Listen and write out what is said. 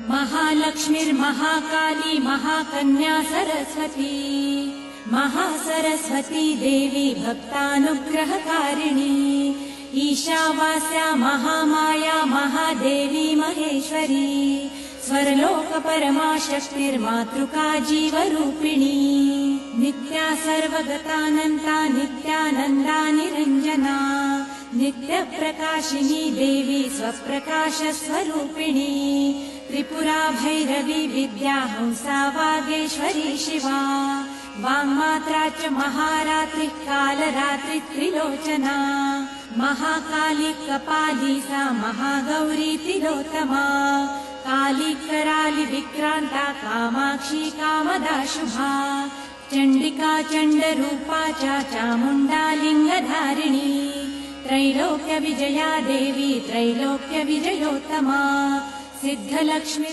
महालक्ष्मीर्महाकाली महाकन्या सरस्वती महासरस्वती देवी भक्तानुग्रहकारिणी ईशावास्या महामाया महादेवी महेश्वरी स्वर्लोकपरमा शक्तिर्मातृका जीवरूपिणी नित्या सर्वगतानन्ता नित्यानन्दा निरञ्जना नित्यप्रकाशिनी देवी स्वप्रकाशस्वरूपिणी त्रिपुरा भैरवी विद्या हंसा वागेश्वरी शिवा वाङ्मात्रा च महारात्रिः कालरात्रि त्रिलोचना महाकाली कपाली सा महागौरी तिलोत्तमा काली कराली विक्रान्ता कामाक्षी कामदा शुभा चण्डिका चण्डरूपा च चामुण्डा लिङ्गधारिणी त्रैलोक्य विजया देवी त्रैलोक्य विजयोत्तमा सिद्धलक्ष्मी।